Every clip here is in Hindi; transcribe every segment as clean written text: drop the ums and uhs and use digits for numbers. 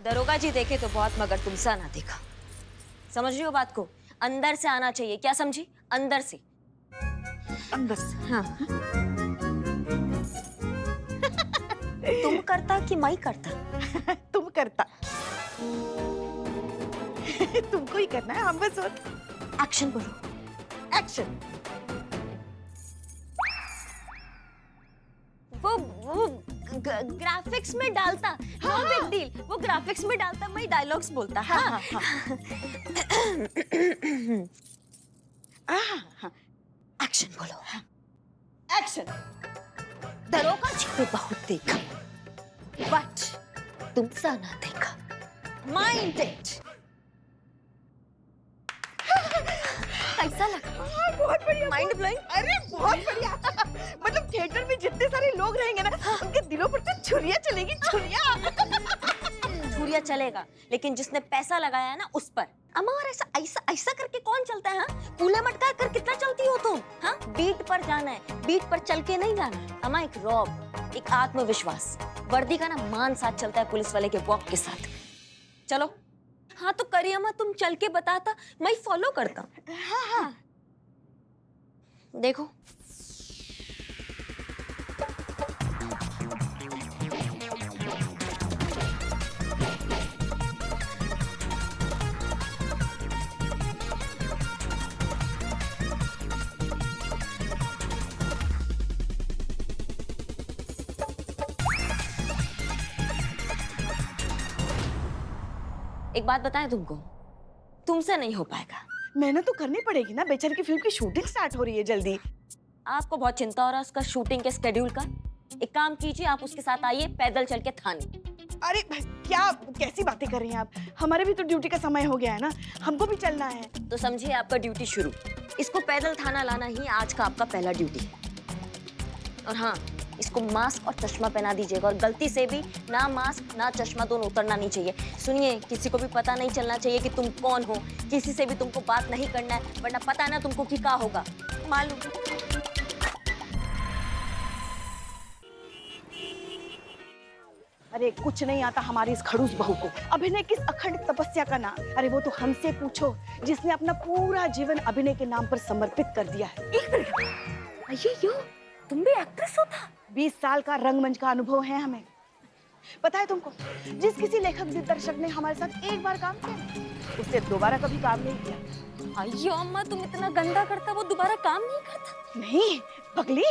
दरोगा जी देखे तो बहुत, मगर तुमसे ना देखा। समझ रही हो बात को? अंदर से आना चाहिए, क्या समझी? अंदर से। अंदर से। हाँ। तुम करता कि मैं करता? तुम करता। तुमको ही करना है, हम बस। एक्शन बोलो। एक्शन। वो ग्राफिक्स में डालता, नो बिग डील। वो ग्राफिक्स में डालता, मैं डायलॉग्स बोलता। हाँ हाँ हाँ। एक्शन बोलो। एक्शन। दरोगा जी तो बहुत देखा, बट तुमसा ना देखा। Mind it. कैसा लगा? बहुत बढ़िया। Mind blowing. अरे बहुत बढ़िया। मतलब थिएटर में जितने सारे लोग रहेंगे ना, उनके दिलों पर तो छुरियां चलेगी, छुरियां। छुरिया चलेगा, लेकिन जिसने पैसा लगाया है ना उस पर। अम्मा, और ऐसा ऐसा ऐसा करके कौन चलता है? हाँ, कूले मटका कर कितना चलती हो तुम? हाँ, बीट पर जाना है, बीट पर चल के नहीं जाना। अम्मा, एक रॉब, एक आत्मविश्वास, वर्दी का ना मान साथ चलता है पुलिस वाले के वॉक के साथ। चलो। हाँ तो करिए अम्मा, तुम चल के बताता, मैं फॉलो करता। हाँ हाँ। देखो। एक बात बताएं तुमको, तुमसे नहीं हो पाएगा। मेहनत तो करनी पड़ेगी ना, बेचारे की फिल्म की शूटिंग स्टार्ट हो रही है जल्दी। आपको बहुत चिंता हो रहा है उसका शूटिंग के स्केड्यूल का। एक काम कीजिए, आप उसके साथ आइए पैदल चल के थाने। अरे क्या कैसी बातें कर रही हैं आप? हमारे भी तो ड्यूटी का समय हो गया है ना, हमको भी चलना है। तो समझिए आपका ड्यूटी शुरू। इसको पैदल थाना लाना ही आज का आपका पहला ड्यूटी है। और हाँ, इसको मास्क और चश्मा पहना दीजिएगा, और गलती से भी ना मास्क ना चश्मा दोनों उतरना नहीं चाहिए। सुनिए, किसी को भी पता नहीं चलना चाहिए कि तुम कौन हो। किसी से भी तुमको बात नहीं करना है, वरना पता है ना तुमको कि क्या होगा, मालूम। अरे कुछ नहीं आता हमारी इस खड़ूस बहू को। अभिनय किस अखंड तपस्या का नाम? अरे वो तो हमसे पूछो, जिसने अपना पूरा जीवन अभिनय के नाम पर समर्पित कर दिया है। एक मिनट, अय्यो, तुम भी एक्ट्रेस हो था? 20 साल का रंगमंच का अनुभव है हमें। पता है तुमको, जिस किसी लेखक दिग्दर्शक ने हमारे साथ एक बार काम किया, उससे दोबारा कभी काम नहीं किया। अय्यो अम्मा, तुम इतना गंदा करता, वो दोबारा काम नहीं करता। नहीं पगली,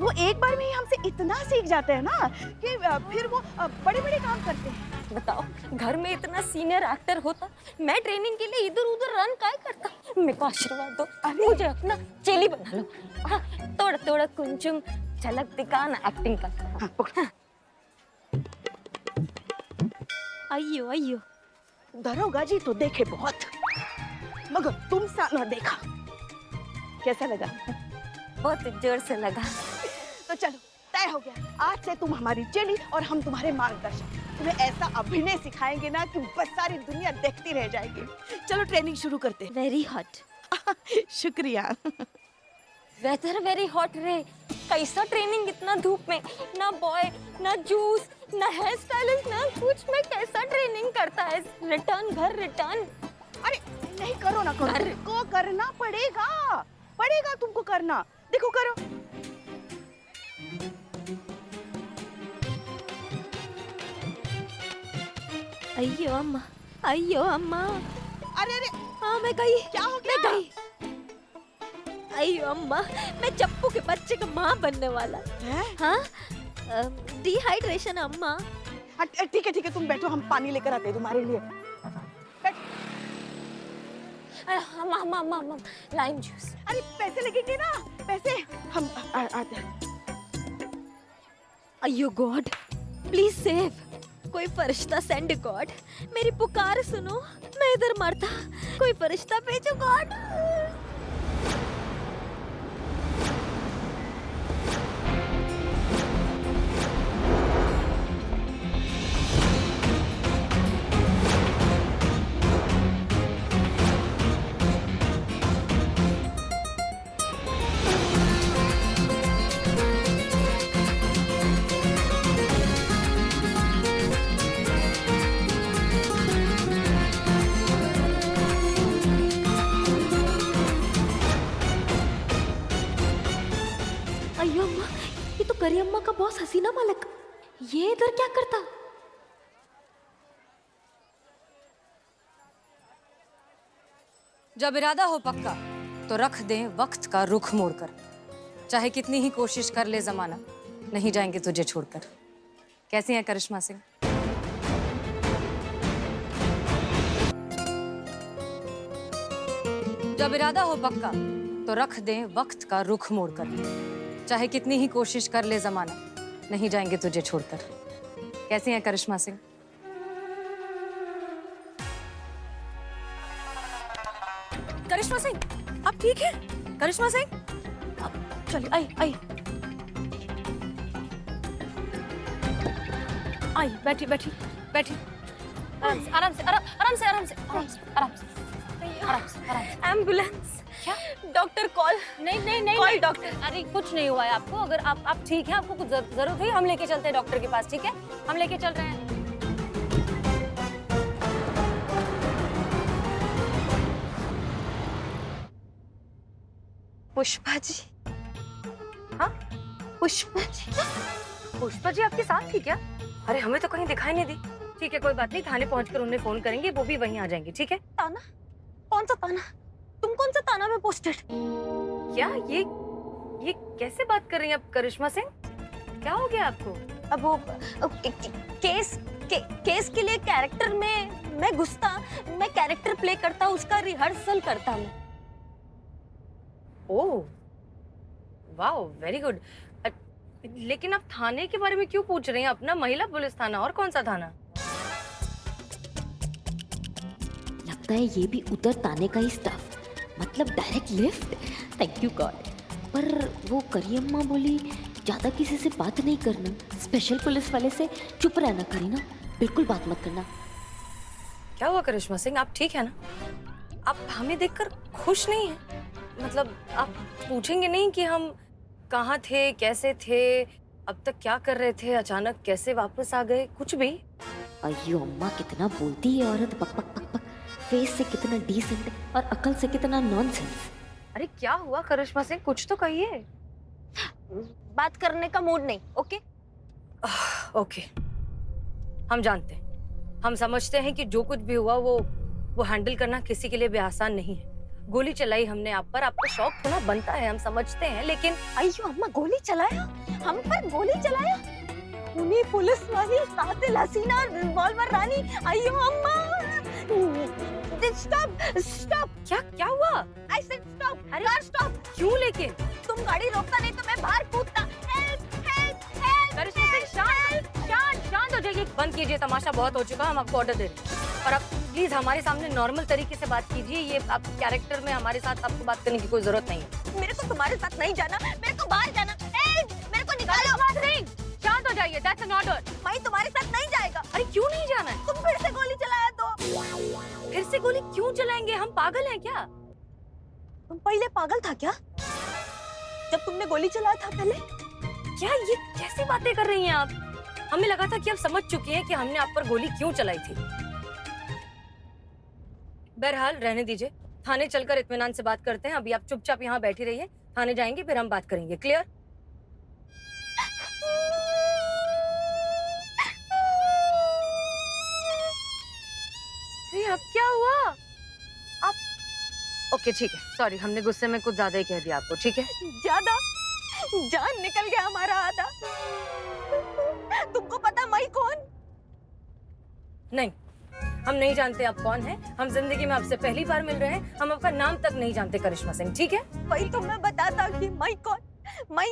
वो एक बार में ही हमसे इतना सीख जाते हैं ना कि फिर वो बड़े-बड़े काम करते हैं। बताओ, घर में इतना सीनियर एक्टर होता, मैं ट्रेनिंग के लिए इधर उधर रन काय करता? मेरे को आशीर्वाद दो, मुझे अपना चेली बना लो। हाँ, थोड़ा थोड़ा कुंचुम झलक दिखाना एक्टिंग का। हाँ, पकड़। अय्यो अय्यो। दरोगा जी तो देखे बहुत, मगर तुम सा न देखा। कैसा लगा? बहुत जोर से लगा। तो चलो, तय हो गया, आज से तुम हमारी चेली और हम तुम्हारे मार्गदर्शक। तुम्हें ऐसा अभिनय सिखाएंगे ना कि बस सारी दुनिया देखती रह जाएगी। चलो ट्रेनिंग शुरू करते हैं। Very hot. शुक्रिया। वेदर वेरी हॉट रे। कैसा ट्रेनिंग इतना धूप में? ना बॉय, ना जूस, ना हेयर स्टाइलिस्ट, ना कुछ। मैं कैसा ट्रेनिंग करता है? रिटर्न घर, रिटर्न। अरे नहीं, करो ना, करो। तुमको करना पड़ेगा, पड़ेगा तुमको करना। देखो करो। अय्यो अम्मा, अय्यो अम्मा। अरे अरे, हाँ मैं गई। क्या हो गया? मैं गई। अय्यो अम्मा, मैं चप्पू के बच्चे का माँ बनने वाला। हैं? हाँ, डिहाइड्रेशन अम्मा। ठीक है तुम बैठो, हम पानी लेकर आते हैं तुम्हारे लिए। अम्मा अम्मा अम्मा अम्मा, लाइम जूस। अरे पैसे लगेंगे ना, पैसे हम आते हैं। अय्यो गॉड, प्लीज सेव। कोई फरिश्ता सेंड गॉड, मेरी पुकार सुनो, मैं इधर मरता। कोई फरिश्ता भेजो गॉड। हसीना मालिक, ये इधर क्या करता? जब इरादा हो पक्का तो रख दें वक्त का रुख मोड़कर। चाहे कितनी ही कोशिश कर ले जमाना, नहीं जाएंगे तुझे छोड़कर। कैसी हैं करिश्मा सिंह? जब इरादा हो पक्का तो रख दें वक्त का रुख मोड़कर। चाहे कितनी ही कोशिश कर ले जमाना, नहीं जाएंगे तुझे छोड़कर। कैसी हैं करिश्मा सिंह? करिश्मा सिंह, आप ठीक हैं? करिश्मा सिंह, चलिए आई आई आई, बैठी बैठी बैठी। आराम से आराम से आराम आराम से आराम से आराम से आराम से आराम से आराम से। एम्बुलेंस, क्या? Doctor call. नहीं नहीं नहीं कॉल नहीं। डॉक्टर। अरे कुछ नहीं हुआ है आपको। अगर आप ठीक हैं, आपको कुछ जरूरत हुई, हम लेके चलते हैं डॉक्टर के पास, ठीक है? हम लेके चल रहे हैं। पुष्पा जी। हाँ? पुष्पा जी। पुष्पा जी आपके साथ थी क्या? अरे हमें तो कहीं दिखाई नहीं दी। ठीक है, कोई बात नहीं, थाने पहुंचकर उन्हें फोन करेंगे, वो भी वहीं आ जाएंगे, ठीक है? ताना? कौन सा ताना? तुम कौन सा ताना में पोस्टेड? क्या ये कैसे बात कर रही हैं आप करिश्मा सिंह? क्या हो गया आपको? अब वो केस के लिए कैरेक्टर में मैं घुसता, मैं कैरेक्टर प्ले करता, उसका रिहर्सल करता मैं। ओह, वाओ, वेरी गुड। लेकिन आप थाने के बारे में क्यों पूछ रही हैं? अपना महिला पुलिस थाना, और कौन सा थाना? लगता है ये भी उधर ताने का ही स्टाफ, मतलब direct lift. Thank you God. पर वो करियम्मा बोली ज्यादा किसी से बात नहीं करना, स्पेशल पुलिस वाले से चुप रहना। करीना, बिल्कुल बात मत करना। क्या हुआ करिश्मा सिंह, आप ठीक है ना? आप हमें देखकर खुश नहीं हैं? मतलब आप पूछेंगे नहीं कि हम कहाँ थे, कैसे थे, अब तक क्या कर रहे थे, अचानक कैसे वापस आ गए, कुछ भी? अयो अम्मा, कितना बोलती है औरत, बक बक बक बक। फेस से कितना डिसेंट और अकल से कितना नॉनसेंस। अरे क्या हुआ करिश्मा सिंह, कुछ तो कहिए। बात करने का मूड नहीं। ओके ओके, हम जानते हैं, हम समझते हैं कि जो कुछ भी हुआ वो हैंडल करना किसी के लिए भी आसान नहीं है। गोली चलाई हमने आप पर, आपको शौक होना बनता है, हम समझते हैं, लेकिन अयो अम्मा, गोली चलाया? हम पर गोली चलाया? उन्हीं पुलिस वाली कातिल हसीना रिवॉल्वर रानी। अयो अम्मा, स्टॉप स्टॉप। क्या हुआ? I said stop. अरे कार स्टॉप। क्यों? लेकिन तुम गाड़ी रोकता नहीं तो मैं बाहर कूदता। Help help help. Karishma Singh, शांत हो जाइए, बंद कीजिए, तमाशा बहुत हो चुका, हम आपको ऑर्डर दे रहे हैं। और आप प्लीज हमारे सामने नॉर्मल तरीके से बात कीजिए। ये आप कैरेक्टर में हमारे साथ आपको बात करने की कोई जरूरत नहीं है। मेरे को तुम्हारे साथ नहीं जाना, मेरे को बाहर जाना। हेल्प, मेरे को निकालो। शांत हो जाइए, दैट्स एन ऑर्डर। मैं तुम्हारे साथ नहीं जाएगा। अरे क्यों नहीं जाना है? तुम फिर से गोली चलाया तो। फिर से गोली क्यों चलाएंगे? हम पागल हैं क्या? तुम पहले पागल था क्या, जब तुमने गोली चलाया था पहले? क्या ये कैसी बातें कर रही हैं आप? हमें लगा था कि आप समझ चुकी हैं कि हमने आप पर गोली क्यों चलाई थी। बहरहाल रहने दीजिए, थाने चलकर इत्मीनान से बात करते हैं। अभी आप चुपचाप यहाँ बैठी रहिए, थाने जाएंगे फिर हम बात करेंगे। क्लियर? अब क्या हुआ? आप ओके, ठीक है, सॉरी, हमने गुस्से में कुछ ज्यादा ही कह दिया आपको, ठीक है? ज्यादा? जान निकल गया हमारा आधा। तुमको पता मैं कौन? नहीं, हम नहीं जानते आप कौन हैं। हम जिंदगी में आपसे पहली बार मिल रहे हैं, हम आपका नाम तक नहीं जानते करिश्मा सिंह, ठीक है? वही तो मैं बताता कि मैं कौन। मैं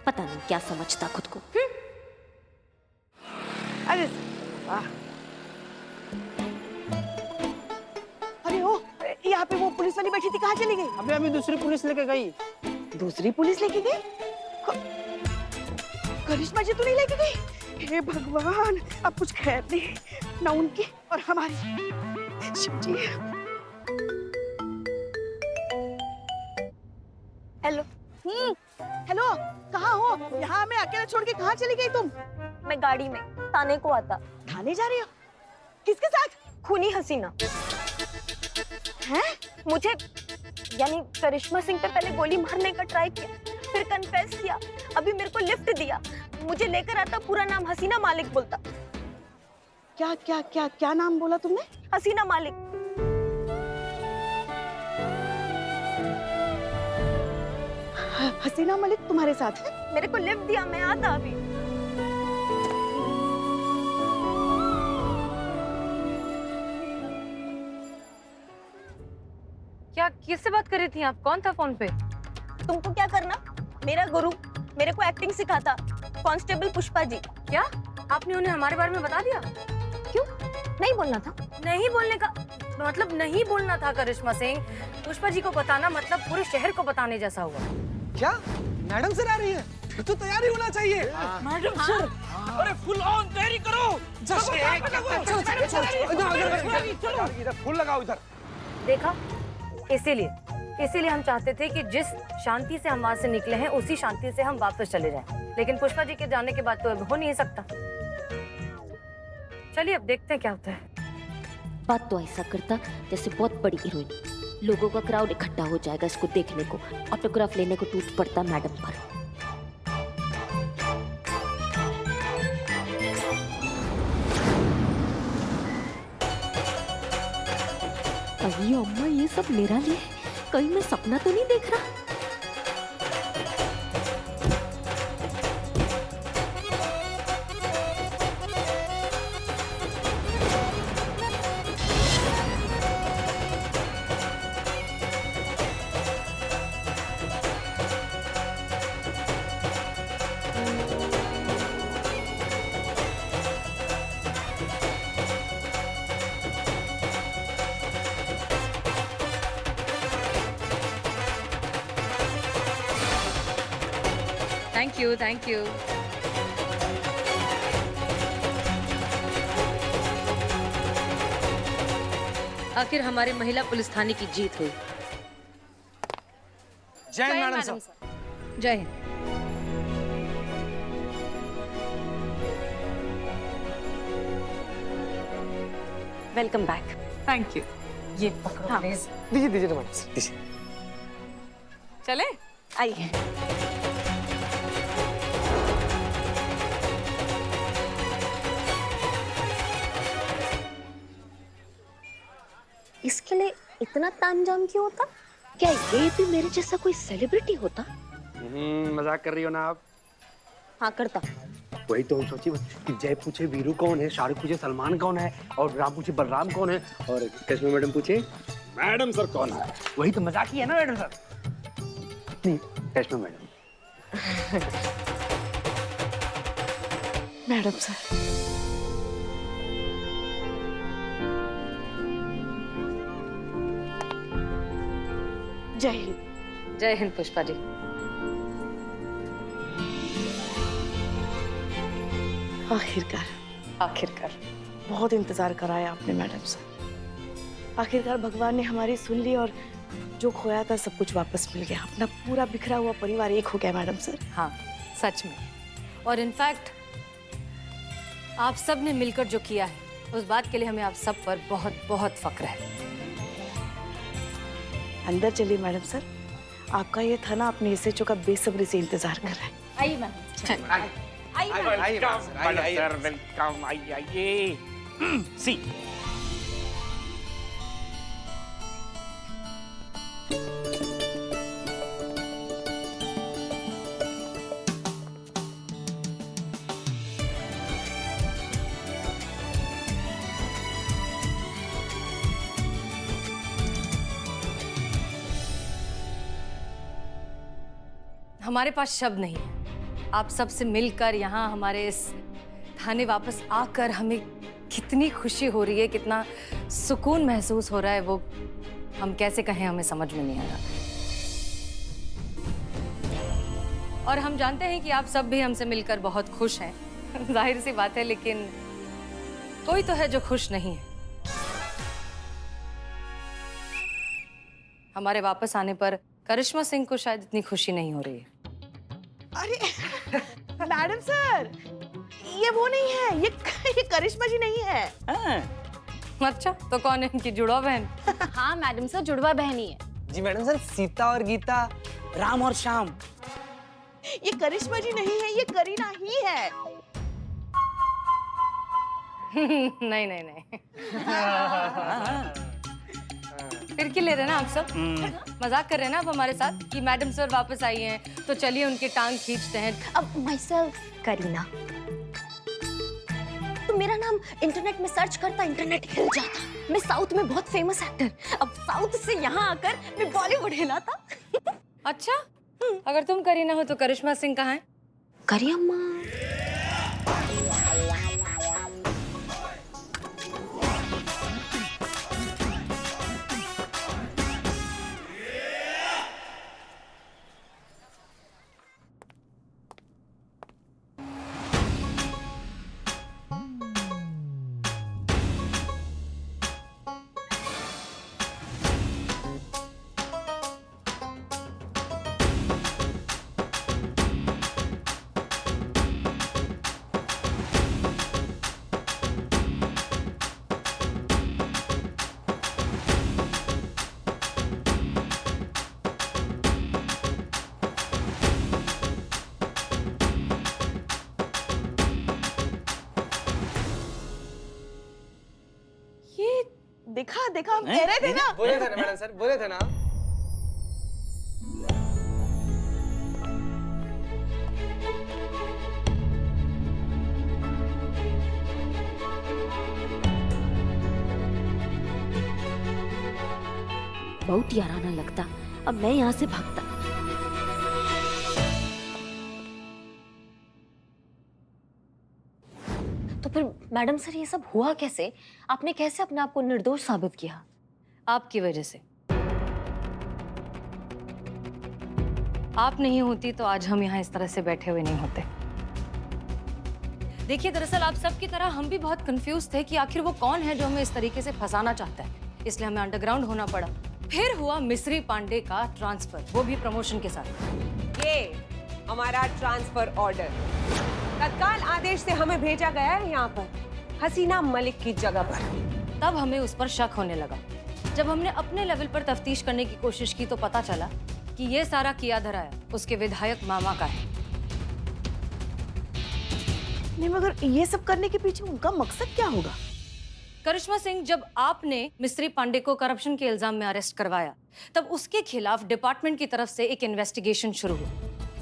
पता नहीं क्या समझता खुद को। अरे वाह। अरे ओ, यहाँ पे वो पुलिस वाली बैठी थी, कहाँ चली गई? अभी अभी दूसरी पुलिस लेके गई। दूसरी पुलिस लेके गई? करिश्मा जी तो नहीं लेके गई? हे भगवान, अब कुछ खैर नहीं, ना उनकी और हमारी। शिव जी। हेलो। हेलो, कहाँ हो? यहाँ मैं अकेला छोड़ के कहाँ चली गई तुम? मैं गाड़ी में थाने को आता। थाने जा रही हो? किसके साथ? खूनी हसीना। हैं? मुझे यानी करिश्मा सिंह पे पहले गोली मारने का ट्राई किया, फिर कन्फेस किया, अभी मेरे को लिफ्ट दिया, मुझे लेकर आता, पूरा नाम हसीना मालिक बोलता। क्या क्या क्या क्या नाम बोला तुमने? हसीना मालिक। हसीना मलिक तुम्हारे साथ है? मेरे को लिफ्ट दिया, मैं आता अभी। क्या किससे बात कर रही थी आप? कौन था फोन पे? तुमको क्या करना? मेरा गुरु मेरे को एक्टिंग सिखाता, कांस्टेबल पुष्पा जी। क्या आपने उन्हें हमारे बारे में बता दिया? क्यों नहीं बोलना था? नहीं बोलने का मतलब नहीं बोलना था करिश्मा सिंह। पुष्पा जी को बताना मतलब पूरे शहर को बताने जैसा हुआ। क्या मैडम सर आ रही है? फिर तो तैयारी होना चाहिए। मैडम सर, अरे फुल ऑन तैयारी करो। इधर फुल लगाओ इधर। देखा, इसीलिए हम चाहते थे कि जिस शांति से हम वहां से निकले हैं उसी शांति से हम वापस चले जाएं। लेकिन पुष्पा जी के जाने के बाद तो अब हो नहीं सकता। चलिए अब देखते हैं क्या होता है। बात तो ऐसा करता जैसे बहुत बड़ी हीरोइन, लोगों का क्राउड इकट्ठा हो जाएगा इसको देखने को, ऑटोग्राफ लेने को टूट पड़ता मैडम पर। अभी अम्मा ये सब मेरा लिए, कहीं मैं सपना तो नहीं देख रहा? Thank you. आखिर हमारे महिला पुलिस थाने की जीत हुई। जय Hind madam sir. Jai Hind. Welcome back. Thank you. ये पकड़ो प्लीज। दीजिए दीजिए मैडम सर, दीजिए। चले आइए। इसके लिए इतना तामझाम क्यों होता? क्या ये भी मेरे जैसा कोई सेलिब्रिटी होता? मजाक कर रही हो ना आप? हाँ करता। वही तो हम सोची कि जय पूछे वीरू कौन है, शाहरुख पूछे सलमान कौन है, और राम पूछे बलराम कौन है, और कश्मीर मैडम पूछे मैडम सर कौन है। वही तो मजाक ही है ना मैडम सर? नहीं, Kashmir madam. Madam sir, Jai Hind. जय हिंद पुष्पा जी। आखिरकार बहुत इंतजार कराया आपने मैडम सर। आखिरकार भगवान ने हमारी सुन ली और जो खोया था सब कुछ वापस मिल गया। अपना पूरा बिखरा हुआ परिवार एक हो गया मैडम सर। हाँ सच में। और इनफैक्ट आप सब ने मिलकर जो किया है उस बात के लिए हमें आप सब पर बहुत बहुत फक्र है। अंदर चलिए मैडम सर, आपका ये थाना अपने एसएचओ का बेसब्री से इंतजार कर रहा है। आइए मैम। आइए सर, वेलकम। आइए। सी हमारे पास शब्द नहीं है। आप सबसे मिलकर यहाँ हमारे इस थाने वापस आकर हमें कितनी खुशी हो रही है, कितना सुकून महसूस हो रहा है, वो हम कैसे कहें, हमें समझ में नहीं आ रहा। और हम जानते हैं कि आप सब भी हमसे मिलकर बहुत खुश हैं। जाहिर सी बात है, लेकिन कोई तो है जो खुश नहीं है। हमारे वापस आने पर करिश्मा सिंह को शायद इतनी खुशी नहीं हो रही है। अरे मैडम सर, ये वो नहीं है, ये करिश्मा जी नहीं है। अच्छा, तो कौन है इनकी जुड़वा बहन? हाँ मैडम सर, जुड़वा बहन ही है। जी मैडम सर, सीता और गीता, राम और श्याम। ये करिश्मा जी नहीं है, ये करीना ही है। नहीं नहीं नहीं। फिर क्यों ले रहे हैं ना आप सब? मजाक कर रहे हैं ना आप हमारे साथ कि मैडम सर वापस आई हैं तो चलिए उनकी टांग खींचते हैं। अब माई सेल्फ करीना, तो मेरा नाम इंटरनेट में सर्च करता इंटरनेट हिल जाता। मैं साउथ में बहुत फेमस एक्टर, अब साउथ से यहाँ आकर मैं बॉलीवुड हिलाता। अच्छा, अगर तुम करीना हो तो करिश्मा सिंह कहाँ है? करियम्मा देखा देखा, हम कह रहे थे ना। बोले थे ना मैडम सर, बोले थे ना। बहुत याराना लगता, अब मैं यहाँ से भागता। तो फिर मैडम सर ये सब हुआ कैसे? आपने कैसे अपने आप को निर्दोष साबित किया? आपकी वजह से। आप नहीं होती तो आज हम यहाँ इस तरह से बैठे हुए नहीं होते। देखिए, दरअसल आप सब की तरह हम भी बहुत कंफ्यूज थे कि आखिर वो कौन है जो हमें इस तरीके से फंसाना चाहता है, इसलिए हमें अंडरग्राउंड होना पड़ा। फिर हुआ मिस्री पांडे का ट्रांसफर, वो भी प्रमोशन के साथ। ये हमारा ट्रांसफर ऑर्डर तत्काल आदेश से हमें भेजा गया है यहाँ पर हसीना मलिक की जगह पर। तब हमें उस पर शक होने लगा। जब हमने अपने लेवल पर तफ्तीश करने की कोशिश की तो पता चला कि ये सारा किया धराया उसके विधायक मामा का है। नहीं, मगर ये सब करने के पीछे उनका मकसद क्या होगा? करिश्मा सिंह, जब आपने मिस्री पांडे को करप्शन के इल्जाम में अरेस्ट करवाया तब उसके खिलाफ डिपार्टमेंट की तरफ से एक इन्वेस्टिगेशन शुरू हुई।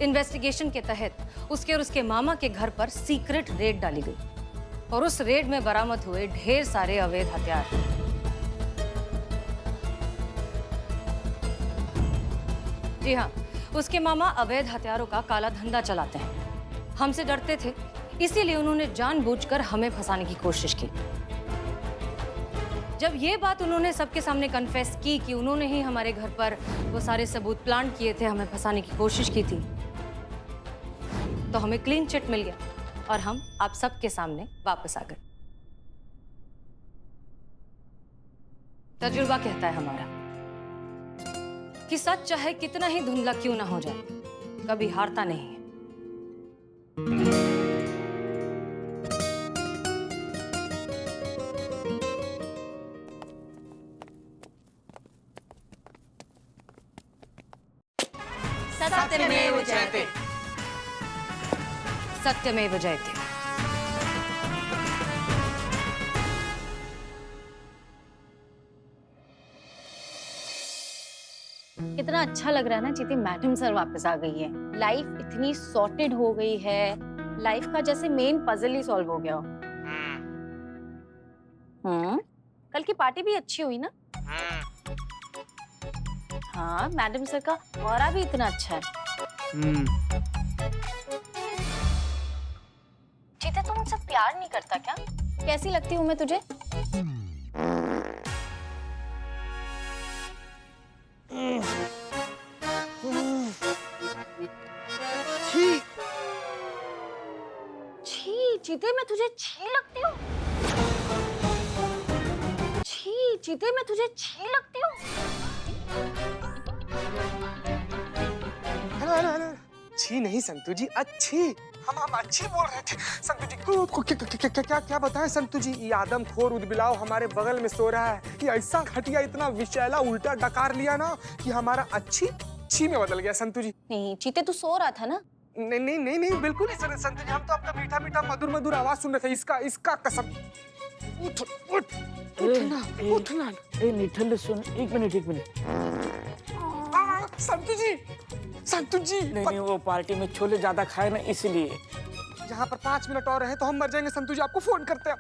इन्वेस्टिगेशन के तहत उसके और उसके मामा के घर पर सीक्रेट रेड डाली गई और उस रेड में बरामद हुए ढेर सारे अवैध हथियार। जी हाँ, उसके मामा अवैध हथियारों का काला धंधा चलाते हैं। हमसे डरते थे, इसीलिए उन्होंने जानबूझकर हमें फंसाने की कोशिश की। जब ये बात उन्होंने सबके सामने कन्फेस की कि उन्होंने ही हमारे घर पर वो सारे सबूत प्लांट किए थे, हमें फंसाने की कोशिश की थी, तो हमें क्लीन चिट मिल गया और हम आप सबके सामने वापस आ गए। तजुर्बा कहता है हमारा कि सच चाहे कितना ही धुंधला क्यों ना हो जाए, कभी हारता नहीं है। सत्यमेव जयते। सत्यमेव जयते। कितना अच्छा लग रहा है ना चीती, मैडम सर वापस आ गई है। लाइफ इतनी सॉर्टेड हो गई है, लाइफ का जैसे मेन पजल ही सॉल्व हो गया हो। कल की पार्टी भी अच्छी हुई ना? हाँ, मैडम सर का ऑरा भी इतना अच्छा है। चीते, तू मुझसे प्यार नहीं करता क्या? कैसी लगती हूँ मैं तुझे? छी चीते, मैं तुझे छी लगती हूँ? छी चीते, मैं तुझे छी लगती हूँ? हेलो हेलो हेलो, अच्छी नहीं संतु जी, अच्छी। हम अच्छी बोल रहे थे संतु जी। क्या बताएं संतु जी, ये आदमखोर उदबिलाव हमारे बगल में सो रहा है। ये ऐसा घटिया, इतना विषैला उल्टा डकार लिया ना कि हमारा अच्छी छी में बदल गया संतु जी। नहीं चीते तू सो रहा था ना। नहीं बिल्कुल नहीं सर संतु जी, हम तो आपका मीठा मीठा मधुर मधुर आवाज सुन रहे थे। इसका कसम। उठना। ए निठल सुन, एक मिनट। संतु जी नहीं वो पार्टी में छोले ज्यादा खाए ना इसलिए। यहाँ पर 5 मिनट और रहे तो हम मर जाएंगे संतु जी, आपको फोन करते हैं।